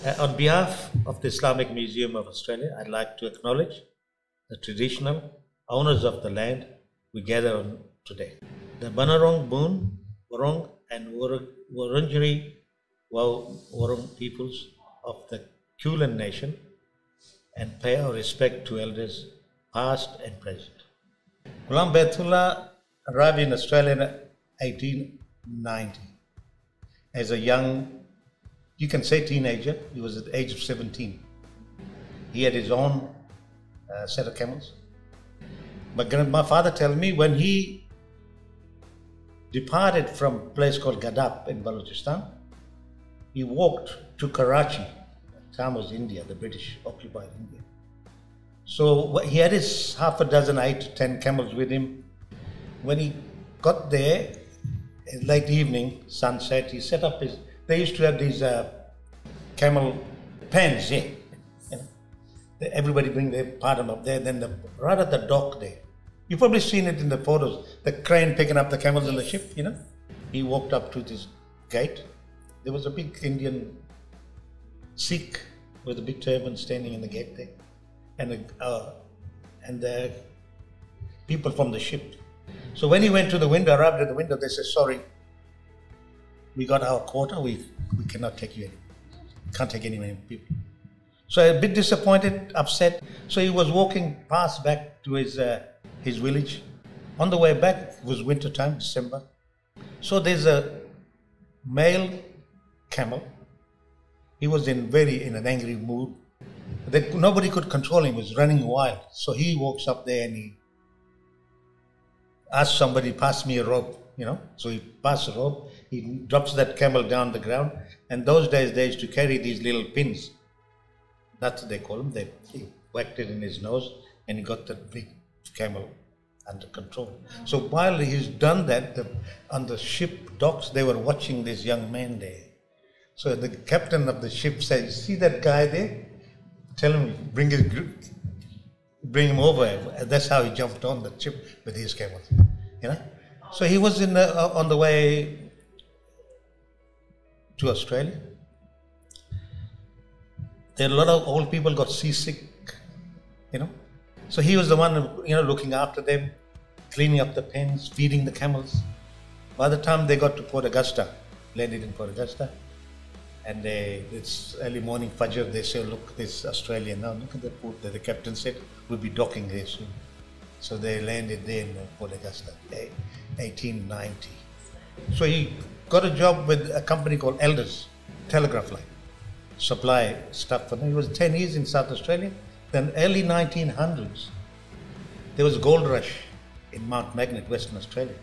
On behalf of the Islamic Museum of Australia, I'd like to acknowledge the traditional owners of the land we gather on today. The Bunurong, Boon, Wurrung and Wurundjeri Wurrung peoples of the Kulin Nation, and pay our respect to elders past and present. Gulam Badoola arrived in Australia in 1890 as a young, you can say teenager. He was at the age of 17. He had his own set of camels. But my father tells me when he departed from a place called Gadap in Balochistan, he walked to Karachi. At the time was India, the British occupied India. So he had his half a dozen, 8 to 10 camels with him. When he got there, in late evening, sunset, he set up his, they used to have these camel pens, yeah. You know, everybody bring their part of them up there, then right at the dock there. You've probably seen it in the photos, the crane picking up the camels on the ship, you know. He walked up to this gate. There was a big Indian Sikh with a big turban standing in the gate there. And the people from the ship. So when he went to the window, arrived at the window, they said, sorry, we got our quota, we cannot take you anymore. Can't take any more people. So a bit disappointed, upset. So he was walking past back to his village. On the way back, it was winter time, December. So there's a male camel. He was in an angry mood. Nobody could control him, he was running wild. So he walks up there and he asks somebody, pass me a rope, you know. So he passes a rope, he drops that camel down the ground. And those days they used to carry these little pins. That's what they call them. He whacked it in his nose and he got the big camel under control. So while he's done that, on the ship docks, they were watching this young man there. So the captain of the ship said, see that guy there? Tell him, bring him over. That's how he jumped on the ship with his camels, you know. So he was on the way to Australia. There are a lot of old people got seasick, you know. So he was the one, you know, looking after them, cleaning up the pens, feeding the camels. By the time they got to Port Augusta, landed in Port Augusta, and it's early morning Fajr, they say, look, this Australian now, look at the port. The captain said, we'll be docking there soon. So they landed there in Port Augusta, 1890. So he got a job with a company called Elders, telegraph line, supply stuff for them. He was 10 years in South Australia. Then early 1900s, there was a gold rush in Mount Magnet, Western Australia.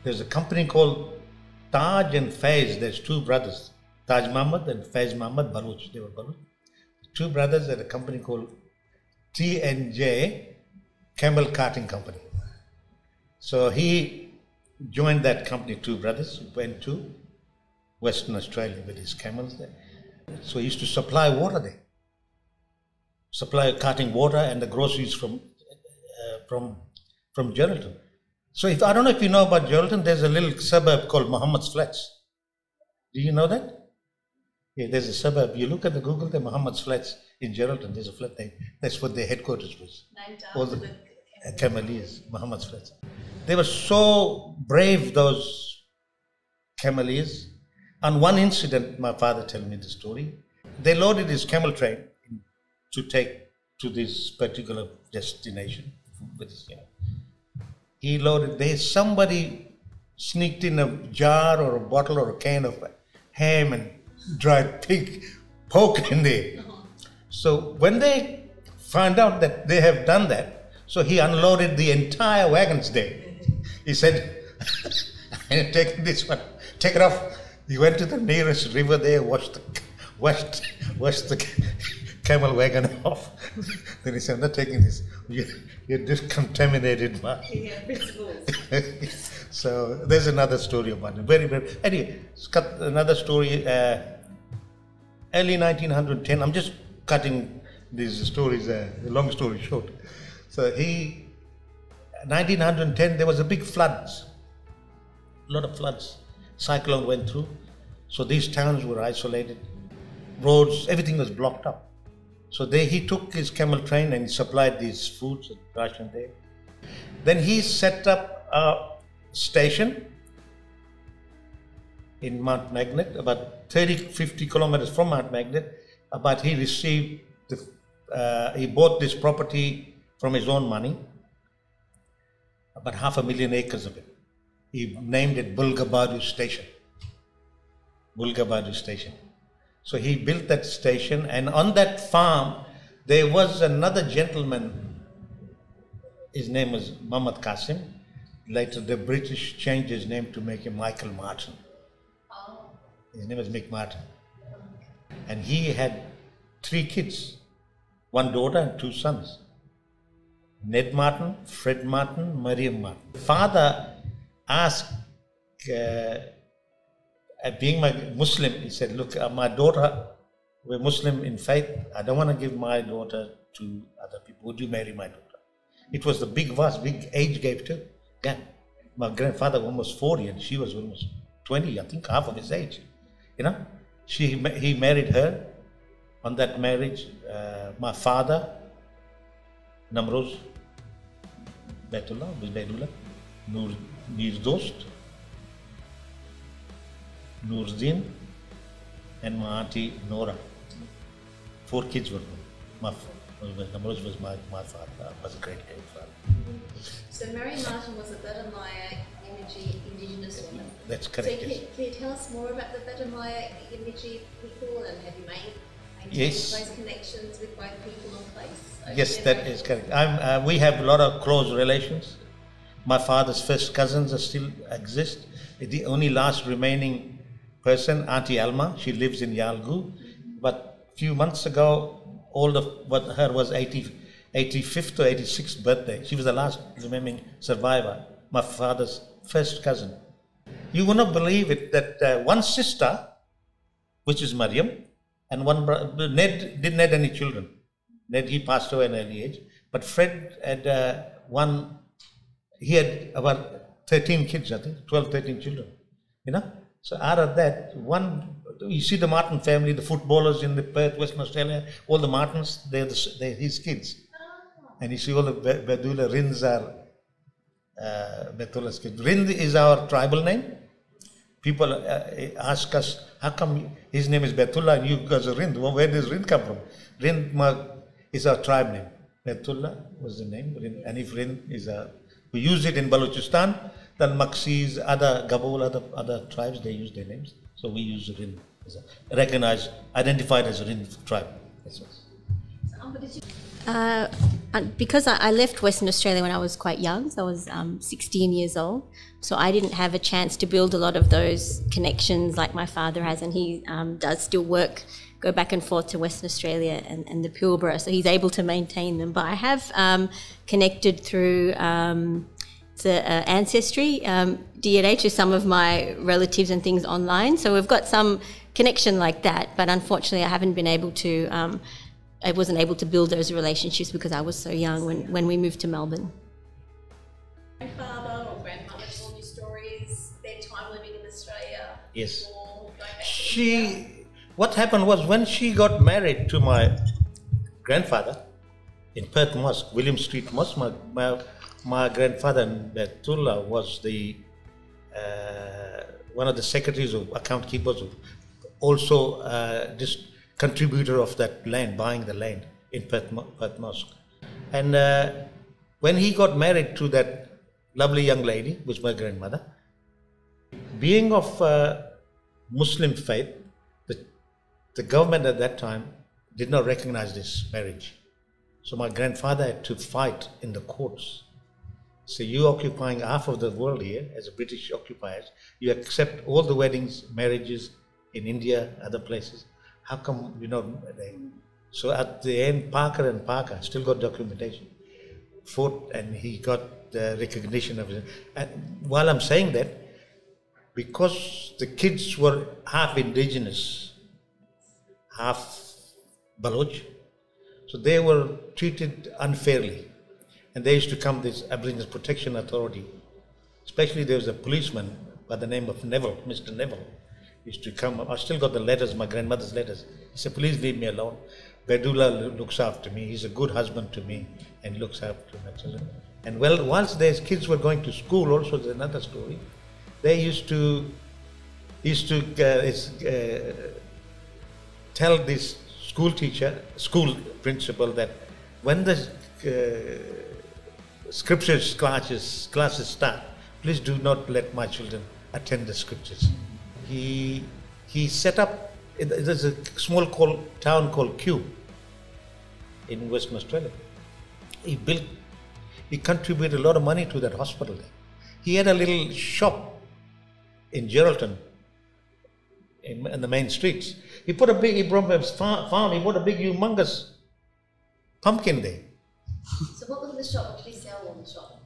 There's a company called Taj and Faiz. There's two brothers, Taj Muhammad and Faiz Muhammad Baloch. They were Baloch. Two brothers at a company called T&J Camel Carting Company. So he joined that company, two brothers, went to Western Australia with his camels there. So he used to supply water there. Supply carting water and the groceries from Geraldton. So I don't know if you know about Geraldton, there's a little suburb called Muhammad's Flats. Do you know that? Yeah, there's a suburb. You look at the Google, the Muhammad's Flats in Geraldton, there's a flat there. That's what their headquarters was. Named All after the cameleers, Muhammad's Flats. They were so brave, those cameleers. On one incident, my father told me the story. They loaded his camel train to take to this particular destination. He loaded, somebody sneaked in a jar or a bottle or a can of ham and dried pig pork in there. So when they found out that they have done that, so he unloaded the entire wagons there. He said, I'm taking this one, take it off. He went to the nearest river there, washed the camel wagon off. Then he said, I'm not taking this. You're just contaminated. So there's another story about it. Very, very. Anyway, another story. Early 1910. I'm just cutting these stories. Long story short. So 1910. There was a big floods. A lot of floods. Cyclone went through. So these towns were isolated. roads, everything was blocked up. So he took his camel train and supplied these foods and ration there. Then he set up a station in Mount Magnet, about 50 kilometers from Mount Magnet. But he received, he bought this property from his own money, about 500,000 acres of it. He named it Bulgabadu Station. Bulgabadu Station. So he built that station, and on that farm there was another gentleman. His name was Muhammad Qasim. Later the British changed his name to make him Michael Martin. His name was Mick Martin. And he had 3 kids, 1 daughter and 2 sons. Ned Martin, Fred Martin, Mariam Martin. Father asked, being my Muslim, he said, look, my daughter, we're Muslim in faith. I don't want to give my daughter to other people. Would you marry my daughter? It was the big age gap too. Yeah. My grandfather was almost 40 and she was almost 20, I think half of his age. You know, he married her. On that marriage, my father, Namroz Badoola, Nirdost, Noordin, and my auntie Nora. 4 kids were born. Namroz was my father, was a great-grandfather. So Mary Martin was a Badimiya Yamitji Indigenous woman. That's correct. So can you tell us more about the Badimiya Yamitji people, and have you maintained yes. those connections with both people and place? Yes, that is correct. We have a lot of close relations. My father's first cousins still exist. The only last remaining person, Auntie Alma, she lives in Yalgu. But a few months ago, her was 85th or 86th birthday. She was the last remaining survivor, my father's first cousin. You will not believe it that one sister, which is Mariam, and one brother, Ned didn't have any children. Ned, he passed away at an early age. But Fred had he had about 13 kids, I think, 12, 13 children, you know. So out of that, you see the Martin family, the footballers in the Perth, Western Australia, all the Martins, they're his kids. And you see all the Badoola Rinds are Badula's kids. Rind is our tribal name. People ask us, how come his name is Badoola and you guys are Rind? Well, where does Rind come from? Rind is our tribe name. Badoola was the name. Hanif Rind is we use it in Balochistan. The Maxis, other Gabol, other tribes, they use their names. So we use Rind, recognized, identified as a Rind tribe. That's because I left Western Australia when I was quite young, so I was 16 years old. So I didn't have a chance to build a lot of those connections like my father has, and he does still go back and forth to Western Australia and the Pilbara, so he's able to maintain them. But I have connected through Ancestry, DNA, to some of my relatives and things online. So we've got some connection like that, but unfortunately I wasn't able to build those relationships because I was so young when we moved to Melbourne. Grandfather or grandmother told you stories, their time living in Australia. Yes. What happened was when she got married to my grandfather in Perth Mosque, William Street Mosque, my grandfather Badoola was one of the secretaries of account keepers, also this contributor of that land, buying the land in Perth Mosque. And when he got married to that lovely young lady, which was my grandmother, being of Muslim faith, the government at that time did not recognize this marriage. So my grandfather had to fight in the courts. So you occupying half of the world here as a British occupiers, you accept all the weddings, marriages in India, other places. How come So at the end, Parker still got documentation, fought, and he got the recognition of it. And while I'm saying that, because the kids were half indigenous, half Baloch, so they were treated unfairly. And they used to come, this Aboriginal Protection Authority, especially there was a policeman by the name of Neville, Mr. Neville. used to come. I still got the letters, my grandmother's letters. He said, please leave me alone. Badoola looks after me. He's a good husband to me and looks after my children. And well, once their kids were going to school, also there's another story. They used to tell this school principal that when the scriptures classes start, please do not let my children attend the scriptures. He set up, there's a small town called Kew in Western Australia. He contributed a lot of money to that hospital there. He had a little shop in Geraldton, in the main streets. He brought from his farm, he put a big humongous pumpkin there. So what was the shop? What did he sell on the shop?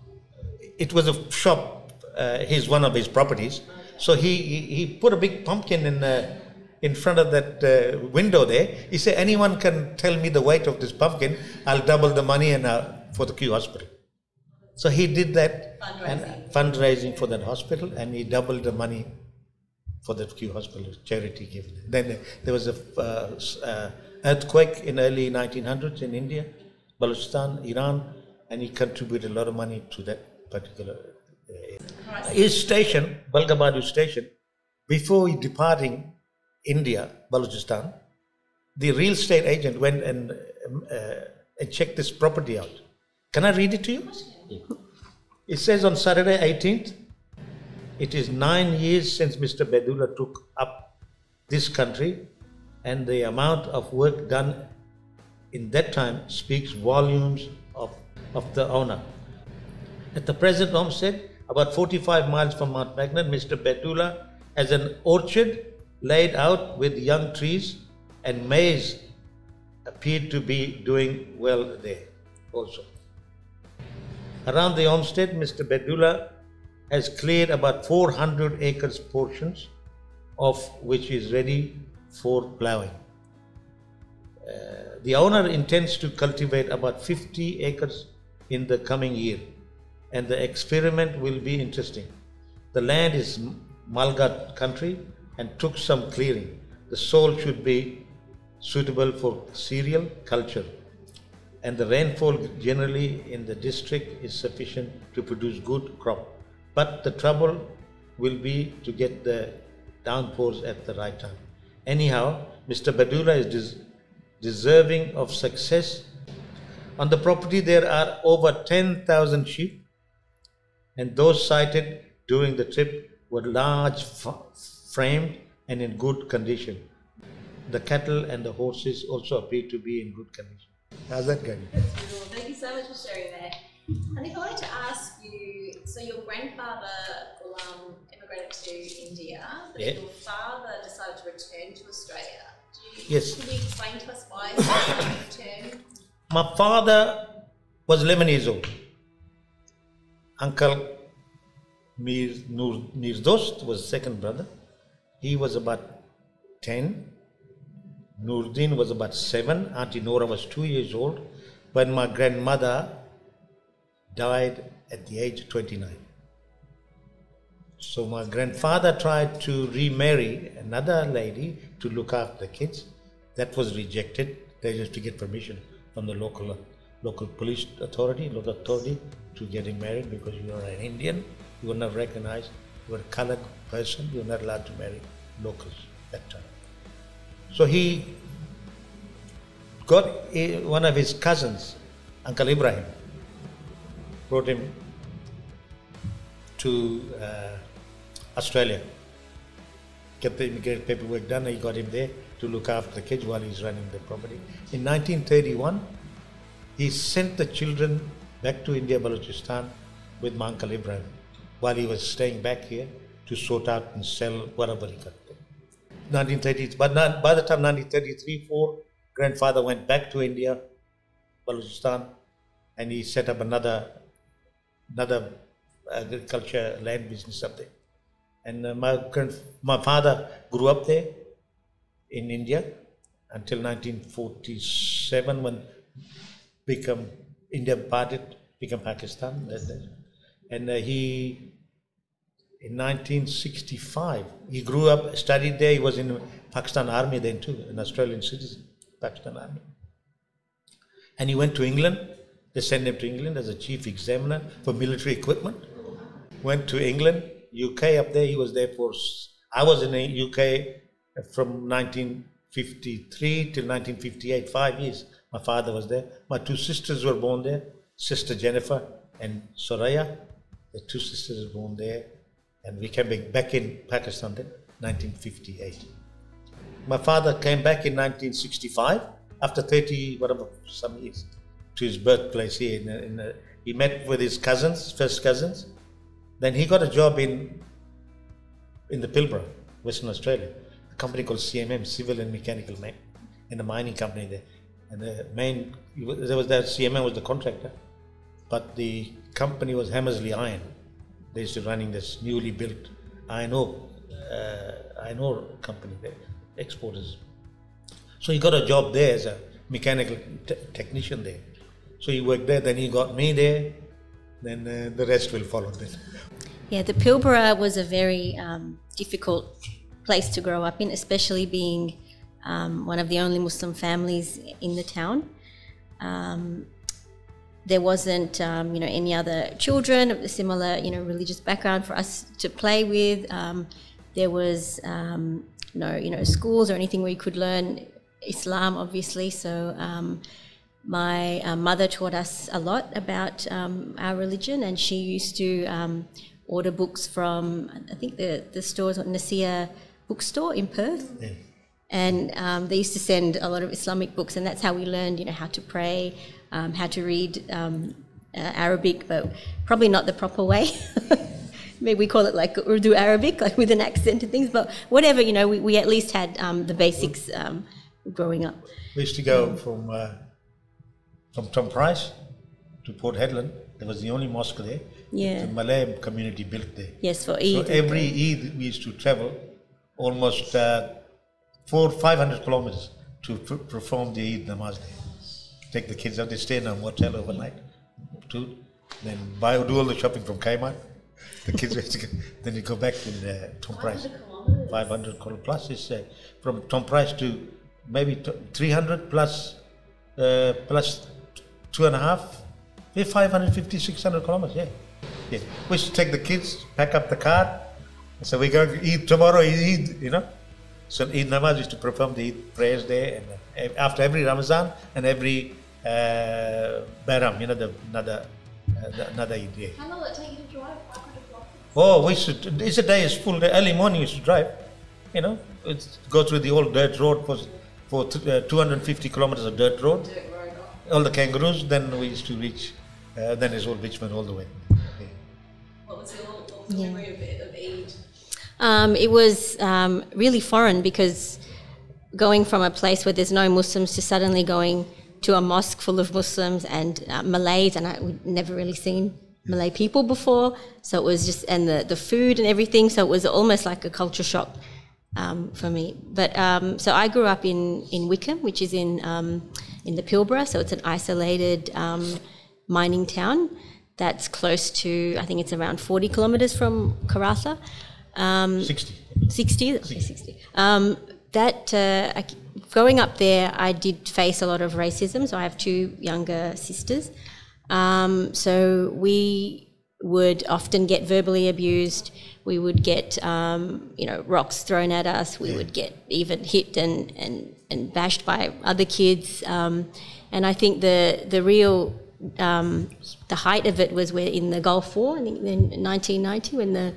It was a shop, one of his properties. So he put a big pumpkin in front of that window there. He said, anyone can tell me the weight of this pumpkin, I'll double the money for the Kew Hospital. So he did that fundraising for that hospital, and he doubled the money for the Kew Hospital, charity given. Then there was a earthquake in early 1900s in India, Balochistan, Iran, and he contributed a lot of money to that particular area. His station, Balgabadu station, before he departing India, Balochistan, the real estate agent went and checked this property out. Can I read it to you? It says on Saturday 18th, it is 9 years since Mr. Badoola took up this country, and the amount of work done in that time speaks volumes of the owner. At the present homestead, about 45 miles from Mount Magnet, Mr. Badoola has an orchard laid out with young trees, and maize appeared to be doing well there also. Around the homestead, Mr. Badoola has cleared about 400 acres portions, of which is ready for ploughing. The owner intends to cultivate about 50 acres in the coming year, and the experiment will be interesting. The land is Malgat country and took some clearing. The soil should be suitable for cereal culture, and the rainfall generally in the district is sufficient to produce good crop. But the trouble will be to get the downpours at the right time. Anyhow, Mr. Badoola is deserving of success. On the property there are over 10,000 sheep, and those sighted during the trip were large framed and in good condition. The cattle and the horses also appear to be in good condition. How's that going? That's beautiful. Thank you so much for sharing that. And if I wanted to ask you, so your grandfather Gulam immigrated to India, but your father decided to return to Australia. Yes. Can you explain to us why he decided to return? My father was 11 years old. Uncle Mir's Dost was second brother. He was about 10. Nurdin was about 7. Auntie Nora was 2 years old when my grandmother died at the age of 29. So my grandfather tried to remarry another lady to look after the kids. That was rejected. They had to get permission from the local police authority, local authority, to get him married, because you are an Indian, you were not recognized, you were a colored person, you were not allowed to marry locals at that time. So he got one of his cousins, Uncle Ibrahim, brought him to Australia, get the immigration paperwork done, and he got him there to look after the kids while he's running the property. In 1931, he sent the children back to India, Balochistan with my Uncle Ibrahim, while he was staying back here to sort out and sell whatever he got there. 1930s, but by the time 1933-4, grandfather went back to India, Balochistan, and he set up another agriculture land business up there. And my father grew up there in India until 1947, when India parted, became Pakistan. And he in 1965. He grew up, studied there. He was in Pakistan Army then too, an Australian citizen, Pakistan Army. And he went to England. They sent him to England as a chief examiner for military equipment. Went to England, UK up there. He was there for, I was in the UK from 1953 till 1958, 5 years. My father was there. My two sisters were born there, Sister Jennifer and Soraya. The two sisters were born there. And we came back in Pakistan then, 1958. My father came back in 1965, after 30, whatever, some years, to his birthplace here. He met with his cousins, first cousins. Then he got a job in the Pilbara, Western Australia, a company called CMM, Civil and Mechanical Man, in the mining company there. And the main, CMM was the contractor, but the company was Hammersley Iron. They used to running this newly built iron ore company there, exporters. So he got a job there as a mechanical technician there. So he worked there, then he got me there, then the rest will follow then. Yeah, the Pilbara was a very difficult place to grow up in, especially being one of the only Muslim families in the town. There wasn't, any other children of a similar, religious background for us to play with. There was no, schools or anything where you could learn Islam, obviously. So my mother taught us a lot about our religion, and she used to order books from, I think the store's Nasir bookstore in Perth. Yeah. And they used to send a lot of Islamic books, and that's how we learned, how to pray, how to read Arabic, but probably not the proper way. Maybe we call it like Urdu Arabic, like with an accent and things, but whatever, we at least had the basics growing up. We used to go from Tom Price to Port Hedland. There was the only mosque there. Yeah. The Malay community built there. Yes, for Eid. So every Eid we used to travel almost 500 kilometers to perform the Eid namaz there. Take the kids out, they stay in a motel overnight, then do all the shopping from Kmart. The kids then you go back in Tom Price. 500 kilometers plus is from Tom Price to maybe 300 plus 2.5, 550, 600 kilometers. Yeah. We should take the kids, pack up the car. So we're going to eat tomorrow. Eid, So Eid namaz used to perform the Eid prayers there, and after every Ramadan and every Bahram, another Eid. Yeah. How long will it take you to drive 500 kilometers? Oh, it's a day is full day. Early morning we used to drive. Go through the old dirt road for 250 kilometers of dirt road. All the kangaroos. Then we used to reach. Then it's all Richmond all the way. Yeah. What was your memory of Eid? It was really foreign, because going from a place where there's no Muslims to suddenly going to a mosque full of Muslims and Malays, and we'd never really seen Malay people before, so it was just, and the food and everything, so it was almost like a culture shock for me. But so I grew up in Wickham, which is in the Pilbara, so it's an isolated mining town that's close to, I think it's around 40 kilometres from Karratha. 60. Growing up there, I did face a lot of racism. So I have two younger sisters. So we would often get verbally abused. We would get, rocks thrown at us. We would get even hit and bashed by other kids. And I think the real the height of it was in the Gulf War, I think in 1990, when the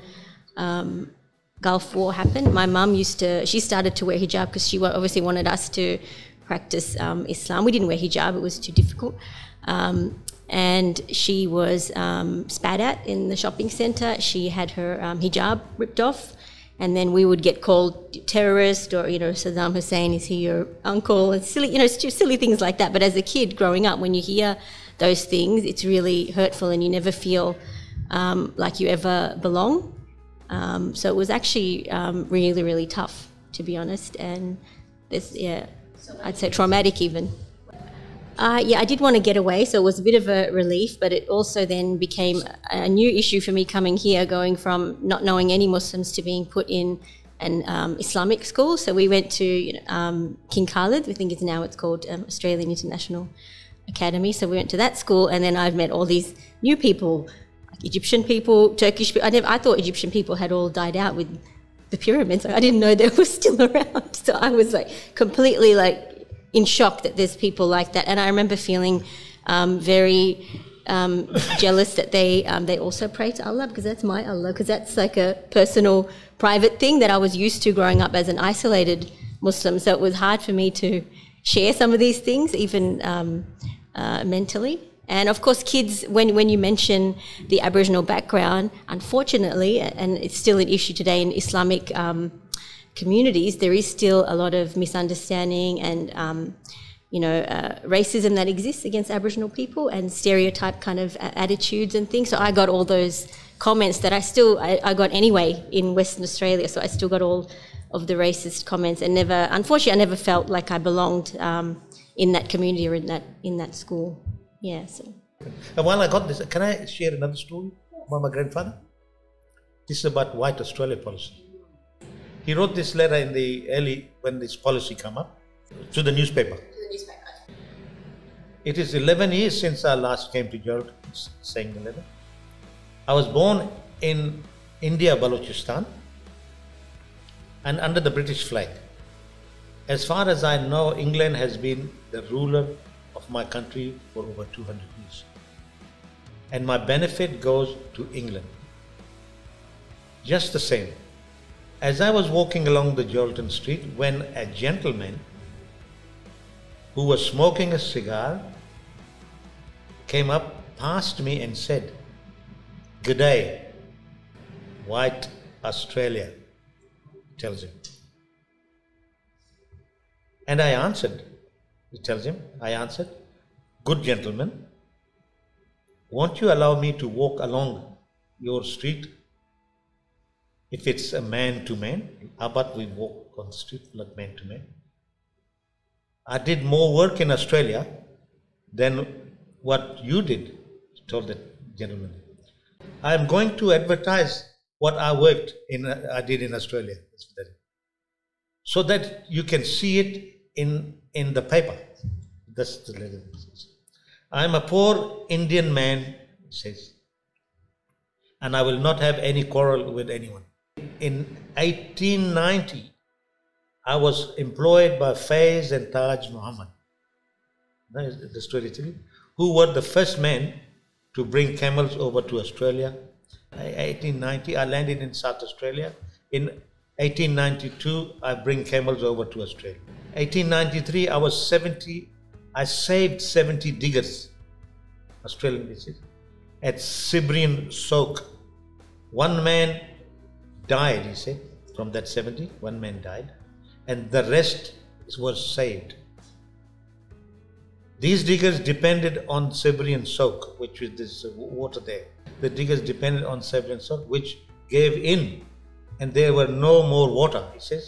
Gulf War happened. My mum she started to wear hijab because she obviously wanted us to practice Islam. We didn't wear hijab, it was too difficult. And she was spat at in the shopping centre. She had her hijab ripped off, and then we would get called terrorist, or Saddam Hussein, is he your uncle? And silly things like that. But as a kid growing up, when you hear those things, it's really hurtful, and you never feel like you ever belong. So it was actually really, really tough, to be honest, and I'd say traumatic even. Yeah, I did want to get away, so it was a bit of a relief, but it also then became a new issue for me coming here, going from not knowing any Muslims to being put in an Islamic school. So we went to King Khalid, I think it's called Australian International Academy. So we went to that school, and then I've met all these new people, like Egyptian people, Turkish people. I thought Egyptian people had all died out with the pyramids. I didn't know they were still around. So I was like completely like in shock that there's people like that. And I remember feeling very jealous that they also pray to Allah, because that's my Allah, because that's like a personal, private thing that I was used to growing up as an isolated Muslim. So it was hard for me to share some of these things, even mentally. And of course, kids, when you mention the Aboriginal background, unfortunately, and it's still an issue today in Islamic communities, there is still a lot of misunderstanding and racism that exists against Aboriginal people, and stereotype kind of attitudes and things. So I got all those comments that I got anyway in Western Australia. So I still got all of the racist comments, and unfortunately, I never felt like I belonged in that community or in that school. Yeah. So. And while I got this, can I share another story about my grandfather? This is about white Australia policy. He wrote this letter when this policy came up, to the newspaper. It is 11 years since I last came to Gerald, saying the letter. I was born in India, Balochistan, and under the British flag. As far as I know, England has been the ruler of my country for over 200 years. And my benefit goes to England. Just the same. As I was walking along the Geraldton Street, when a gentleman who was smoking a cigar came up past me and said, "Good day, white Australia," tells him. And I answered, he tells him, I answered, "Good gentleman, won't you allow me to walk along your street? If it's a man to man, how about we walk on the street like man to man? I did more work in Australia than what you did," told the gentleman. "I am going to advertise what I did in Australia, so that you can see it in the paper." That's the letter. "I am a poor Indian man," he says, "and I will not have any quarrel with anyone. In 1890, I was employed by Faiz and Taj Muhammad," the storytelling, "who were the first men to bring camels over to Australia. 1890, I landed in South Australia. In 1892, I bring camels over to Australia. 1893, I saved 70 diggers, Australian diggers, at Sibrian Soak. One man died," he said, "from that 70, one man died, and the rest was saved. These diggers depended on Sibrian Soak, which is this water there. The diggers depended on Sibrian Soak, which gave in, and there were no more water," he says.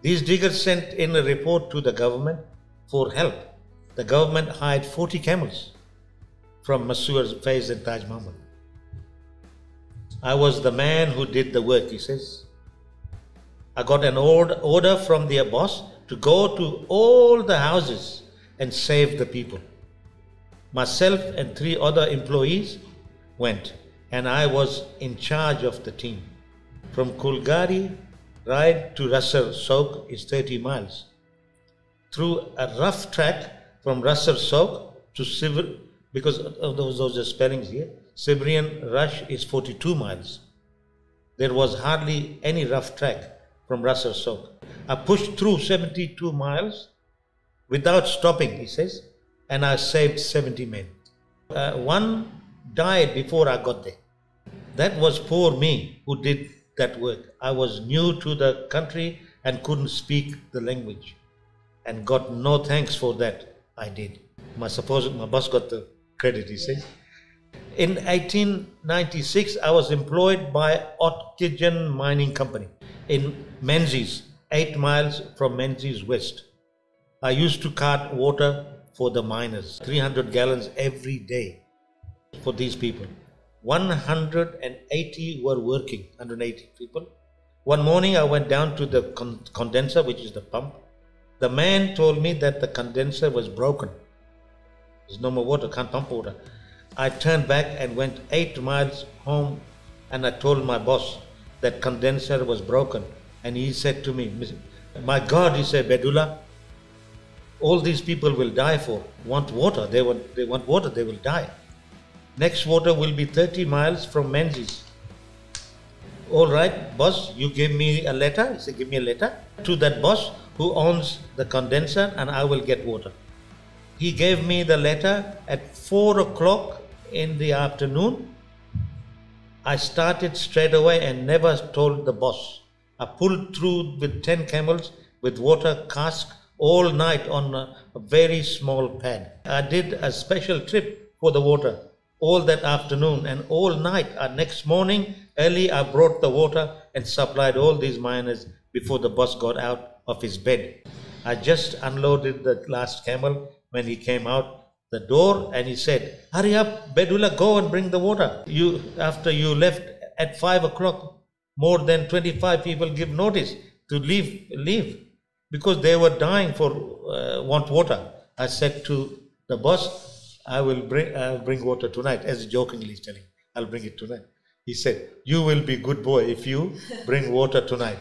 "These diggers sent in a report to the government for help. The government hired 40 camels from Masur, Faiz and Taj Muhammad. I was the man who did the work," he says. "I got an order from their boss to go to all the houses and save the people. Myself and 3 other employees went, and I was in charge of the team. From Kulgari ride to Russell Soak is 30 miles. Through a rough track from Russell Soak to Sibir, because of those are spellings here, Sibrian Rush is 42 miles. There was hardly any rough track from Russell Soak. I pushed through 72 miles without stopping," he says, "and I saved 70 men. One died before I got there. That was poor me who did that work. I was new to the country and couldn't speak the language, and got no thanks for that. I did. My boss got the credit," he says. "In 1896, I was employed by Oxygen Mining Company in Menzies, 8 miles from Menzies West. I used to cart water for the miners. 300 gallons every day for these people. 180 were working, 180 people. One morning I went down to the condenser, which is the pump. The man told me that the condenser was broken. There's no more water, can't pump water. I turned back and went 8 miles home, and I told my boss that condenser was broken. And he said to me, my God, he said, Badoola, all these people will die want water. They want water, they will die. Next water will be 30 miles from Menzies. All right, boss, you gave me a letter. He said, give me a letter to that boss who owns the condenser, and I will get water. He gave me the letter at 4 o'clock in the afternoon. I started straight away and never told the boss. I pulled through with 10 camels with water cask all night on a very small pad. I did a special trip for the water all that afternoon and all night. Next morning, early, I brought the water and supplied all these miners before the boss got out of his bed. I just unloaded the last camel when he came out the door, and he said, hurry up, Badoola, go and bring the water. After you left at 5 o'clock, more than 25 people give notice to leave because they were dying for want water. I said to the boss, I'll bring water tonight, as jokingly telling, I'll bring it tonight. He said, you will be good boy if you bring water tonight.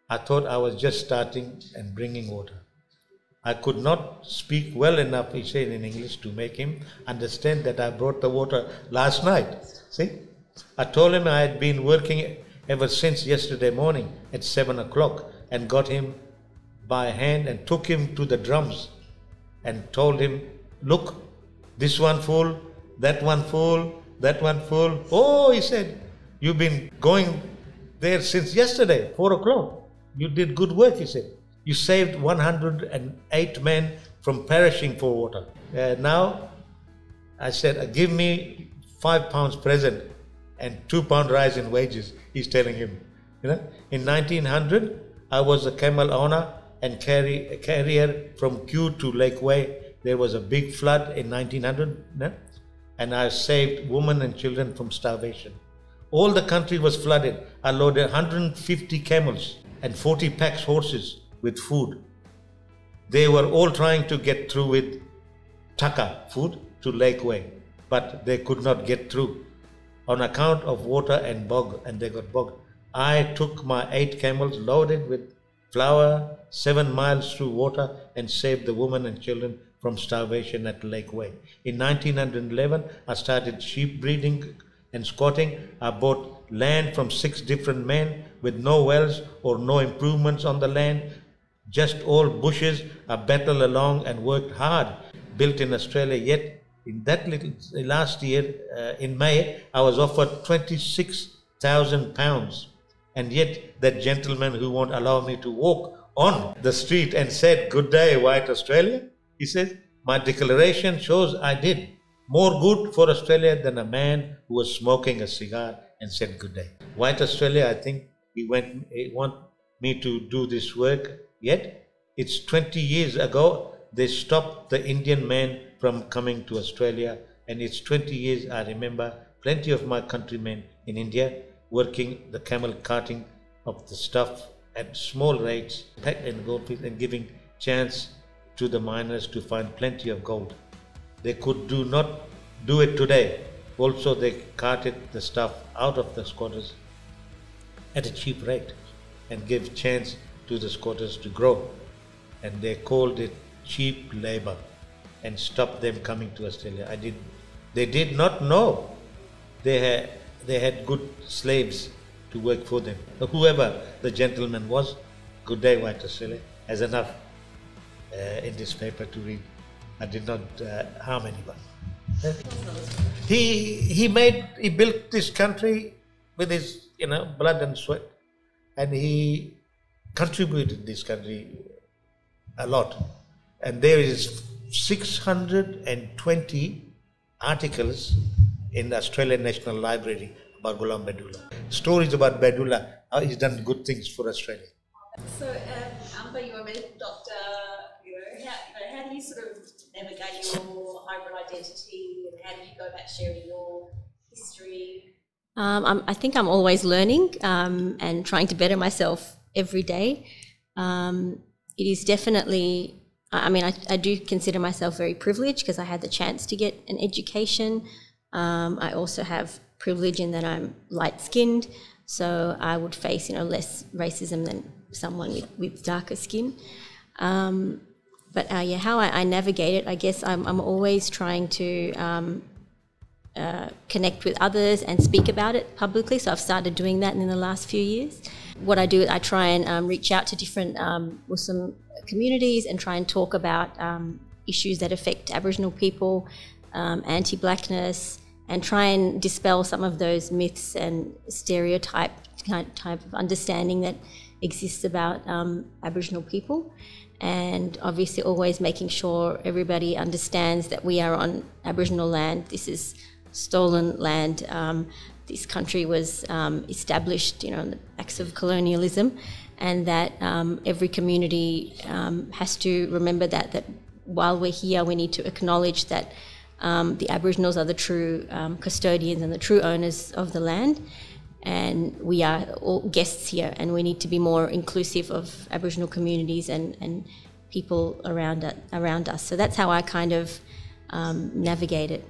I thought I was just starting and bringing water. I could not speak well enough, he said in English, to make him understand that I brought the water last night. See? I told him I had been working ever since yesterday morning at 7 o'clock and got him by hand and took him to the drums and told him, look, this one full, that one full, that one full. Oh, he said, you've been going there since yesterday, 4 o'clock. You did good work, he said. You saved 108 men from perishing for water. Now, I said, give me £5 present and £2 rise in wages, he's telling him. In 1900, I was a camel owner and carrier from Kew to Lake Way. There was a big flood in 1900, and I saved women and children from starvation. All the country was flooded. I loaded 150 camels and 40 packs horses with food. They were all trying to get through with taka, food, to Lake Way, but they could not get through on account of water and bog, and they got bogged. I took my 8 camels loaded with flour 7 miles through water and saved the women and children from starvation at Lake Way. In 1911, I started sheep breeding and squatting. I bought land from 6 different men with no wells or no improvements on the land, just all bushes. I battled along and worked hard, built in Australia. Yet in that last year, in May, I was offered £26,000. And yet that gentleman who won't allow me to walk on the street and said, good day, white Australia. He says, my declaration shows I did more good for Australia than a man who was smoking a cigar and said good day. White Australia, I think he want me to do this work, yet it's 20 years ago they stopped the Indian man from coming to Australia, and it's 20 years I remember plenty of my countrymen in India working the camel carting of the stuff at small rates, packed in gold and giving chance to the miners to find plenty of gold. They could not do it today. Also, they carted the stuff out of the squatters at a cheap rate and gave chance to the squatters to grow. And they called it cheap labor and stopped them coming to Australia. They did not know they had good slaves to work for them. Whoever the gentleman was, good day, white Australia, has enough in this paper to read. I did not harm anyone. He built this country with his blood and sweat, and he contributed this country a lot. And there is 620 articles in the Australian National Library about Gulam Badoola. Stories about Badoola, how he's done good things for Australia. So, Umber, you're a medical doctor. How do you sort of navigate identity, and how do you go about sharing your history? I think I'm always learning and trying to better myself every day. It is definitely, I do consider myself very privileged because I had the chance to get an education. I also have privilege in that I'm light-skinned, so I would face, less racism than someone with darker skin. But how I navigate it, I guess I'm always trying to connect with others and speak about it publicly. So I've started doing that in the last few years. What I do is I try and reach out to different Muslim communities and try and talk about issues that affect Aboriginal people, anti-blackness, and try and dispel some of those myths and stereotype type of understanding that exists about Aboriginal people. And obviously always making sure everybody understands that we are on Aboriginal land. This is stolen land. This country was established, on the backs of colonialism, and that every community has to remember that while we're here, we need to acknowledge that the Aboriginals are the true custodians and the true owners of the land, and we are all guests here, and we need to be more inclusive of Aboriginal communities and people around us. So that's how I kind of navigate it.